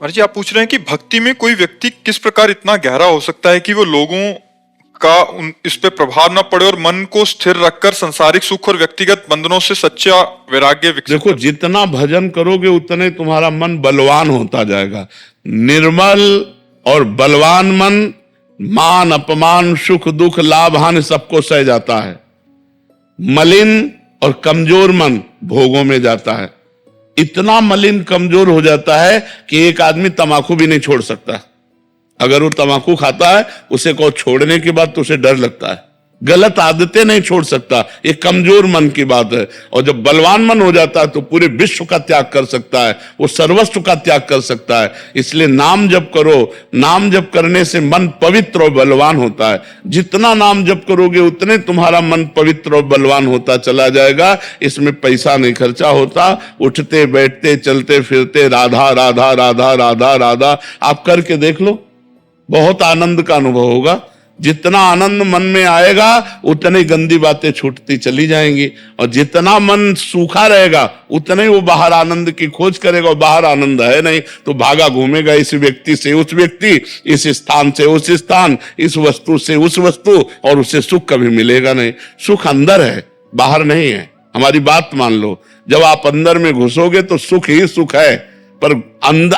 जी आप पूछ रहे हैं कि भक्ति में कोई व्यक्ति किस प्रकार इतना गहरा हो सकता है कि वो लोगों का इस पे प्रभाव ना पड़े और मन को स्थिर रखकर संसारिक सुख और व्यक्तिगत बंधनों से सच्चा वैराग्य विकसित देखो, जितना भजन करोगे उतने तुम्हारा मन बलवान होता जाएगा। निर्मल और बलवान मन मान अपमान सुख दुख लाभ हानि सबको सह जाता है। मलिन और कमजोर मन भोगों में जाता है। इतना मलिन कमजोर हो जाता है कि एक आदमी तंबाकू भी नहीं छोड़ सकता। अगर वो तंबाकू खाता है, उसे को छोड़ने के बाद तो उसे डर लगता है। गलत आदतें नहीं छोड़ सकता, ये कमजोर मन की बात है। और जब बलवान मन हो जाता है तो पूरे विश्व का त्याग कर सकता है, वो सर्वस्व का त्याग कर सकता है। इसलिए नाम जप करो। नाम जप करने से मन पवित्र और बलवान होता है। जितना नाम जप करोगे उतने तुम्हारा मन पवित्र और बलवान होता चला जाएगा। इसमें पैसा नहीं खर्चा होता। उठते बैठते चलते फिरते राधा राधा राधा राधा राधा आप करके देख लो, बहुत आनंद का अनुभव होगा। जितना आनंद मन में आएगा उतनी गंदी बातें छूटती चली जाएंगी, और जितना मन सूखा रहेगा उतने वो बाहर आनंद की खोज करेगा। और बाहर आनंद है नहीं तो भागा घूमेगा इस व्यक्ति से उस व्यक्ति, इस स्थान से उस स्थान, इस वस्तु से उस वस्तु, और उसे सुख कभी मिलेगा नहीं। सुख अंदर है, बाहर नहीं है। हमारी बात मान लो, जब आप अंदर में घुसोगे तो सुख ही सुख है, पर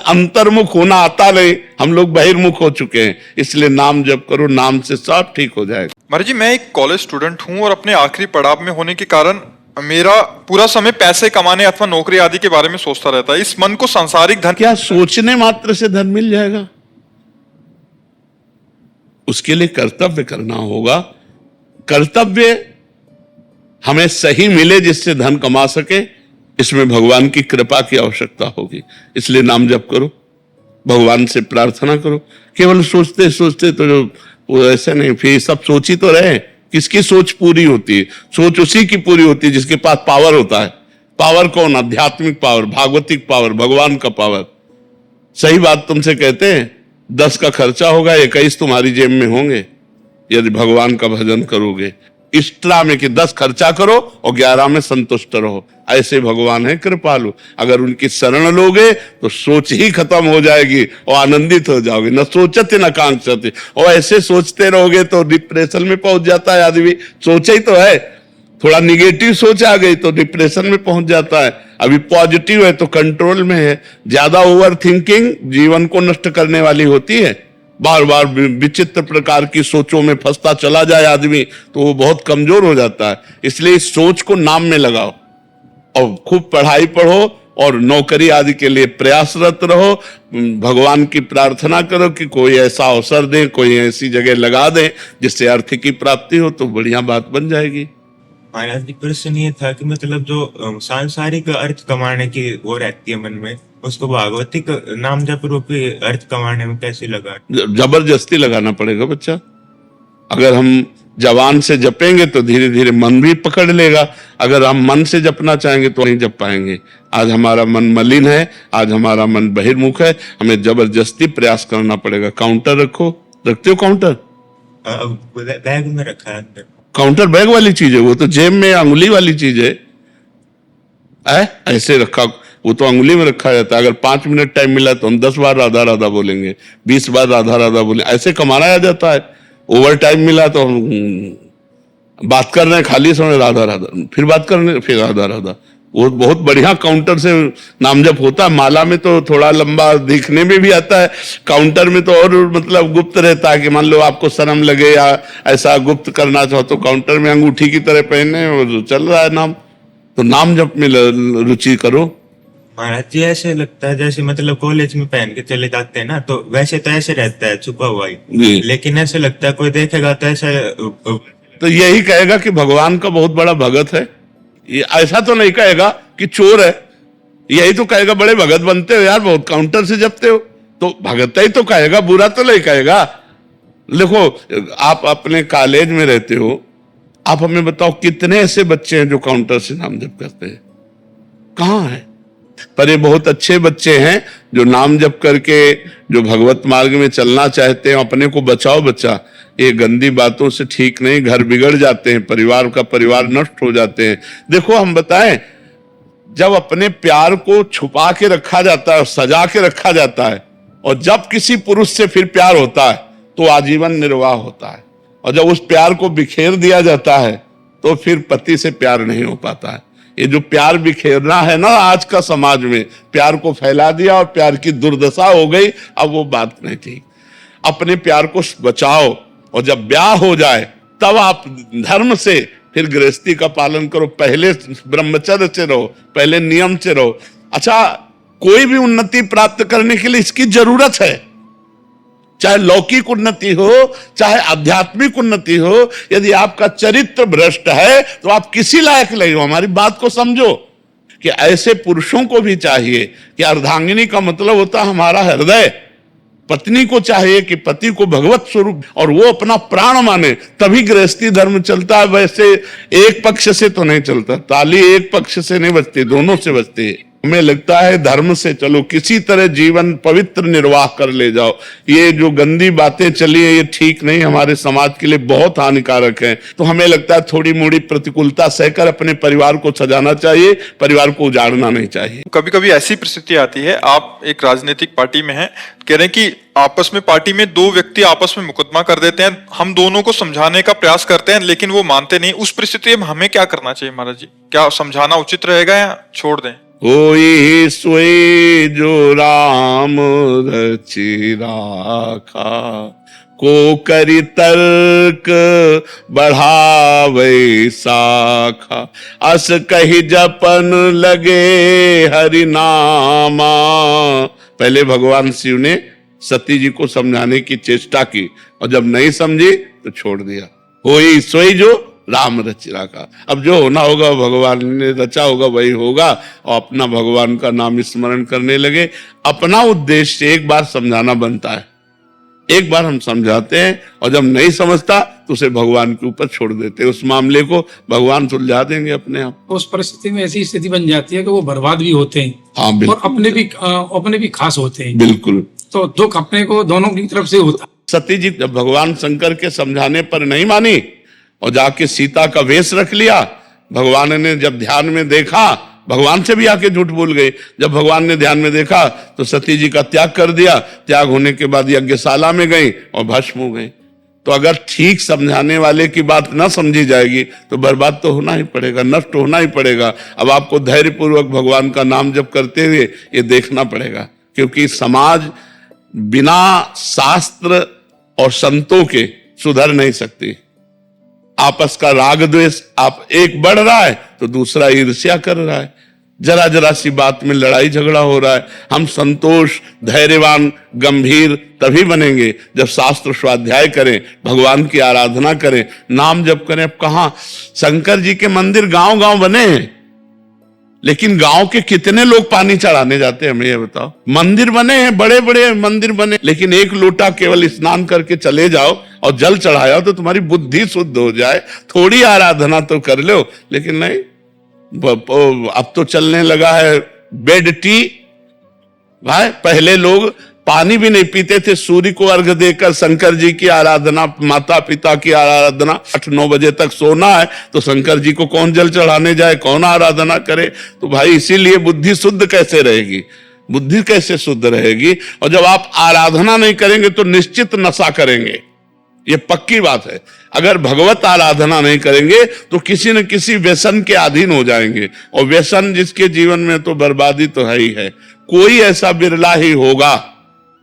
अंतर्मुख होना आता नहीं। हम लोग बहिर्मुख हो चुके हैं। इसलिए नाम जप करो, नाम से सब ठीक हो जाएगा। महाराज जी मैं एक कॉलेज स्टूडेंट हूँ और अपने आखिरी पड़ाव में होने के कारण मेरा पूरा समय पैसे कमाने अथवा नौकरी आदि के बारे में सोचता रहता है। इस मन को सांसारिक धन, क्या सोचने मात्र से धन मिल जाएगा? उसके लिए कर्तव्य करना होगा। कर्तव्य हमें सही मिले जिससे धन कमा सके, इसमें भगवान की कृपा की आवश्यकता होगी। इसलिए नाम जप करो, भगवान से प्रार्थना करो। केवल सोचते सोचते तो वो ऐसे नहीं, फिर सब सोची तो रहे। किसकी सोच पूरी होती है? सोच उसी की पूरी होती है जिसके पास पावर होता है। पावर कौन? आध्यात्मिक पावर, भागवतिक पावर, भगवान का पावर। सही बात तुमसे कहते हैं, 10 का खर्चा होगा, 21 तुम्हारी जेब में होंगे यदि भगवान का भजन करोगे। इष्टा में कि 10 खर्चा करो और 11 में संतुष्ट रहो। ऐसे भगवान है कृपालु। अगर उनकी शरण लोगे तो सोच ही खत्म हो जाएगी और आनंदित हो जाओगे। न सोचते न कांक्षते। और ऐसे सोचते रहोगे तो डिप्रेशन में पहुंच जाता है आदमी। सोचा ही तो है, थोड़ा निगेटिव सोच आ गई तो डिप्रेशन में पहुंच जाता है। अभी पॉजिटिव है तो कंट्रोल में है। ज्यादा ओवर थिंकिंग जीवन को नष्ट करने वाली होती है। बार बार विचित्र प्रकार की सोचों में फंसता चला जाए आदमी तो वो बहुत कमजोर हो जाता है। इसलिए इस सोच को नाम में लगाओ और खूब पढ़ाई पढ़ो और नौकरी आदि के लिए प्रयासरत रहो। भगवान की प्रार्थना करो कि कोई ऐसा अवसर दे, कोई ऐसी जगह लगा दे जिससे अर्थ की प्राप्ति हो, तो बढ़िया बात बन जाएगी। महाराज जी प्रश्न ये था कि मतलब जो सांसारिक अर्थ कमाने की वो रहती है मन में, उसको भागवतिक नाम जप रूपी अर्थ कमाने में कैसे लगा? जबरदस्ती लगाना पड़ेगा बच्चा। अगर हम जवान से जपेंगे तो धीरे धीरे मन भी पकड़ लेगा। अगर हम मन से जपना चाहेंगे तो नहीं जप पाएंगे। आज हमारा मन मलिन है, आज हमारा मन बहिर्मुख है, हमें जबरदस्ती प्रयास करना पड़ेगा। काउंटर रखो, रखते हो काउंटर? बैग में रखा है अंदर। काउंटर बैग वाली चीज है, वो तो जेब में अंगुली वाली चीज है। ऐसे रखा, वो तो अंगुली में रखा जाता है। अगर 5 मिनट टाइम मिला तो हम 10 बार राधा राधा बोलेंगे, 20 बार राधा राधा बोलेंगे, ऐसे कमाना आ जाता है। ओवर टाइम मिला तो हम बात कर रहे हैं, खाली समय राधा राधा, फिर बात कर रहे हैं, फिर राधा राधा। वो बहुत बढ़िया काउंटर से नाम जप होता है। माला में तो थोड़ा लंबा दिखने में भी आता है, काउंटर में तो और मतलब गुप्त रहता है कि मान लो आपको शर्म लगे या ऐसा गुप्त करना चाहो तो काउंटर में अंगूठी की तरह पहने और चल रहा है नाम। तो नाम जप में रुचि करो। महाराज जी ऐसे लगता है जैसे मतलब कॉलेज में पहन के चले जाते हैं ना, तो वैसे तो ऐसे रहता है छुपा हुआ ही, लेकिन ऐसे लगता है कोई देखेगा तो ऐसा तो यही कहेगा कि भगवान का बहुत बड़ा भगत है। ये ऐसा तो नहीं कहेगा कि चोर है, यही तो कहेगा बड़े भगत बनते हो यार, बहुत काउंटर से जपते हो, तो भगत ही तो कहेगा, बुरा तो नहीं कहेगा। देखो, आप अपने कॉलेज में रहते हो, आप हमें बताओ कितने ऐसे बच्चे हैं जो काउंटर से नाम जप करते हैं? कहाँ है? पर ये बहुत अच्छे बच्चे हैं जो नाम जप करके जो भगवत मार्ग में चलना चाहते हैं। अपने को बचाओ बच्चा, ये गंदी बातों से ठीक नहीं, घर बिगड़ जाते हैं, परिवार नष्ट हो जाते हैं। देखो हम बताएं, जब अपने प्यार को छुपा के रखा जाता है और सजा के रखा जाता है और जब किसी पुरुष से फिर प्यार होता है तो आजीवन निर्वाह होता है, और जब उस प्यार को बिखेर दिया जाता है तो फिर पति से प्यार नहीं हो पाता है। ये जो प्यार बिखेरना है ना आज का समाज में, प्यार को फैला दिया और प्यार की दुर्दशा हो गई, अब वो बात नहीं थी। अपने प्यार को बचाओ, और जब ब्याह हो जाए तब आप धर्म से फिर गृहस्थी का पालन करो। पहले ब्रह्मचर्य से रहो, पहले नियम से रहो। अच्छा, कोई भी उन्नति प्राप्त करने के लिए इसकी जरूरत है, चाहे लौकिक उन्नति हो चाहे आध्यात्मिक उन्नति हो। यदि आपका चरित्र भ्रष्ट है तो आप किसी लायक नहीं हो। हमारी बात को समझो कि ऐसे पुरुषों को भी चाहिए कि अर्धांगिनी का मतलब होता है हमारा हृदय। पत्नी को चाहिए कि पति को भगवत स्वरूप और वो अपना प्राण माने, तभी गृहस्थी धर्म चलता है। वैसे एक पक्ष से तो नहीं चलता, ताली एक पक्ष से नहीं बजती, दोनों से बजती है। हमें लगता है धर्म से चलो, किसी तरह जीवन पवित्र निर्वाह कर ले जाओ। ये जो गंदी बातें चली है ये ठीक नहीं, हमारे समाज के लिए बहुत हानिकारक है। तो हमें लगता है थोड़ी मोड़ी प्रतिकूलता सहकर अपने परिवार को सजाना चाहिए, परिवार को उजाड़ना नहीं चाहिए। कभी कभी ऐसी परिस्थिति आती है, आप एक राजनीतिक पार्टी में हैं, कह रहे हैं कि आपस में पार्टी में दो व्यक्ति आपस में मुकदमा कर देते हैं, हम दोनों को समझाने का प्रयास करते हैं लेकिन वो मानते नहीं। उस परिस्थिति में हमें क्या करना चाहिए महाराज जी? क्या समझाना उचित रहेगा या छोड़ दें? कोई सोई जो राम रचि राखा, को करी तर्क बढ़ावे साखा, अस कही जपन लगे हरि नामा। पहले भगवान शिव ने सती जी को समझाने की चेष्टा की और जब नहीं समझी तो छोड़ दिया। कोई सोई जो राम रचिरा का। अब जो होना होगा भगवान ने रचा होगा वही होगा, और अपना भगवान का नाम स्मरण करने लगे। अपना उद्देश्य एक बार समझाना बनता है, एक बार हम समझाते हैं और जब नहीं समझता तो उसे भगवान के ऊपर छोड़ देते हैं। उस मामले को भगवान सुलझा देंगे अपने आप। उस परिस्थिति में ऐसी स्थिति बन जाती है कि वो बर्बाद भी होते हैं, हाँ और बिल्कुल, अपने भी खास होते हैं। बिल्कुल। तो दुख अपने को दोनों की तरफ से होता है। सती जी जब भगवान शंकर के समझाने पर नहीं मानी और जाके सीता का वेश रख लिया, भगवान ने जब ध्यान में देखा, भगवान से भी आके झूठ बोल गए। जब भगवान ने ध्यान में देखा तो सती जी का त्याग कर दिया। त्याग होने के बाद यज्ञशाला में गई और भस्म हो गई। तो अगर ठीक समझाने वाले की बात ना समझी जाएगी तो बर्बाद तो होना ही पड़ेगा, नष्ट होना ही पड़ेगा। अब आपको धैर्यपूर्वक भगवान का नाम जप करते हुए ये देखना पड़ेगा, क्योंकि समाज बिना शास्त्र और संतों के सुधर नहीं सकती। आपस का राग द्वेष आप एक बढ़ रहा है तो दूसरा ईर्ष्या कर रहा है, जरा जरा सी बात में लड़ाई झगड़ा हो रहा है। हम संतोष, धैर्यवान, गंभीर तभी बनेंगे जब शास्त्र स्वाध्याय करें, भगवान की आराधना करें, नाम जप करें। अब कहां शंकर जी के मंदिर गांव गांव बने हैं, लेकिन गांव के कितने लोग पानी चढ़ाने जाते हैं हमें ये बताओ। मंदिर बने हैं, बड़े बड़े मंदिर बने, लेकिन एक लोटा केवल स्नान करके चले जाओ और जल चढ़ाया तो तुम्हारी बुद्धि शुद्ध हो जाए, थोड़ी आराधना तो कर लो। लेकिन नहीं, अब तो चलने लगा है बेड टी। भाई पहले लोग पानी भी नहीं पीते थे, सूर्य को अर्घ देकर शंकर जी की आराधना, माता पिता की आराधना। 8-9 बजे तक सोना है तो शंकर जी को कौन जल चढ़ाने जाए, कौन आराधना करे? तो भाई इसीलिए बुद्धि शुद्ध कैसे रहेगी, बुद्धि कैसे शुद्ध रहेगी? और जब आप आराधना नहीं करेंगे तो निश्चित नशा करेंगे, ये पक्की बात है। अगर भगवत आराधना नहीं करेंगे तो किसी न किसी व्यसन के अधीन हो जाएंगे, और व्यसन जिसके जीवन में तो बर्बादी तो है ही है। कोई ऐसा बिरला ही होगा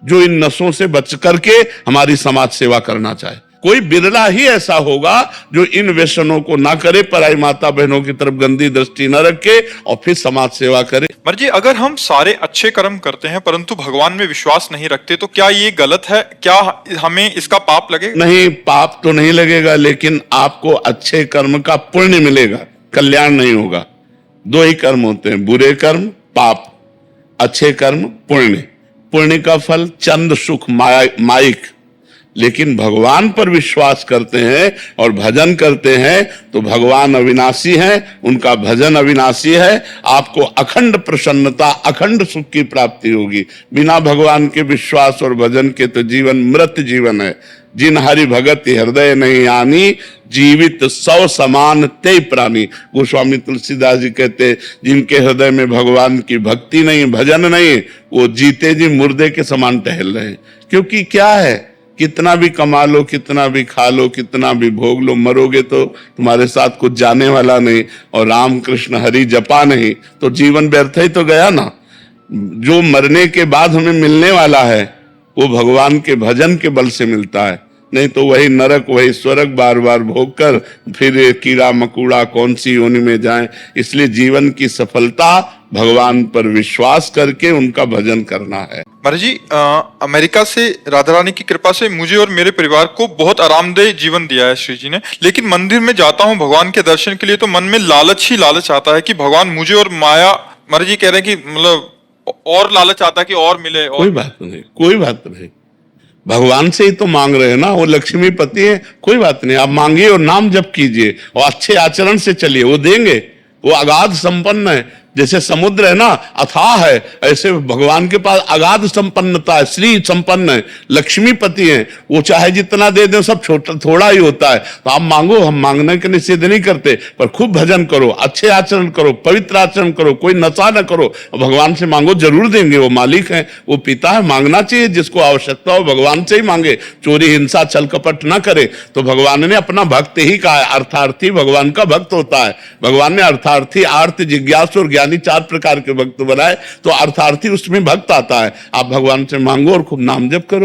जो इन नशों से बच करके हमारी समाज सेवा करना चाहे। कोई बिरला ही ऐसा होगा जो इन व्यसनों को ना करे, पराई माता बहनों की तरफ गंदी दृष्टि न रखे और फिर समाज सेवा करे। मर्जी, अगर हम सारे अच्छे कर्म करते हैं परंतु भगवान में विश्वास नहीं रखते तो क्या ये गलत है? क्या हमें इसका पाप लगेगा? नहीं, पाप तो नहीं लगेगा, लेकिन आपको अच्छे कर्म का पुण्य मिलेगा, कल्याण नहीं होगा। दो ही कर्म होते हैं, बुरे कर्म पाप, अच्छे कर्म पुण्य। पुण्य का फल चंद सुख माइक, लेकिन भगवान पर विश्वास करते हैं और भजन करते हैं तो भगवान अविनाशी हैं, उनका भजन अविनाशी है। आपको अखंड प्रसन्नता, अखंड सुख की प्राप्ति होगी। बिना भगवान के विश्वास और भजन के तो जीवन मृत जीवन है। जिन हरि भगत हृदय नहीं आनी, जीवित सौ समान ते प्राणी। गोस्वामी तुलसीदास जी कहते, जिनके हृदय में भगवान की भक्ति नहीं, भजन नहीं, वो जीते जी मुर्दे के समान टहल रहे हैं। क्योंकि क्या है, कितना भी कमा लो, कितना भी खा लो, कितना भी भोग लो, मरोगे तो तुम्हारे साथ कुछ जाने वाला नहीं, और राम कृष्ण हरि जपा नहीं तो जीवन व्यर्थ ही तो गया ना। जो मरने के बाद हमें मिलने वाला है वो भगवान के भजन के बल से मिलता है, नहीं तो वही नरक वही स्वर्ग बार बार भोग कर फिर कीड़ा मकोड़ा कौन सी योनि में जाएं। इसलिए जीवन की सफलता भगवान पर विश्वास करके उनका भजन करना है। महाराज जी, अमेरिका से राधा रानी की कृपा से मुझे और मेरे परिवार को बहुत आरामदेह जीवन दिया है श्री जी ने। लेकिन मंदिर में जाता हूँ भगवान के दर्शन के लिए तो मन में लालच ही लालच आता है कि भगवान मुझे और माया, महाराज जी कह रहे हैं कि मतलब और लालच आता है कि और मिले। और कोई बात नहीं, कोई बात नहीं, भगवान से ही तो मांग रहे हैं ना, वो लक्ष्मीपति है। कोई बात नहीं, आप मांगिए और नाम जप कीजिए और अच्छे आचरण से चलिए, वो देंगे। वो अगाध संपन्न है, जैसे समुद्र है ना अथाह है, ऐसे भगवान के पास अगाध संपन्नता है, श्री संपन्न है, लक्ष्मीपति है। वो चाहे जितना दे दे सब छोटा थोड़ा ही होता है। तो आप मांगो, हम मांगने के निषेध नहीं करते, पर खूब भजन करो, अच्छे आचरण करो, पवित्र आचरण करो, कोई नशा न करो, भगवान से मांगो, जरूर देंगे। वो मालिक है, वो पिता है, मांगना चाहिए। जिसको आवश्यकता हो भगवान से ही मांगे, चोरी हिंसा छल कपट ना करे। तो भगवान ने अपना भक्त ही कहा है, अर्थार्थी भगवान का भक्त होता है। भगवान ने अर्थार्थी, आर्त, जिज्ञासु और ज्ञानी 4 प्रकार के भक्त बनाए, तो अर्थार्थी उसमें भक्त आता है। आप भगवान से मांगो और खूब नाम जप करो।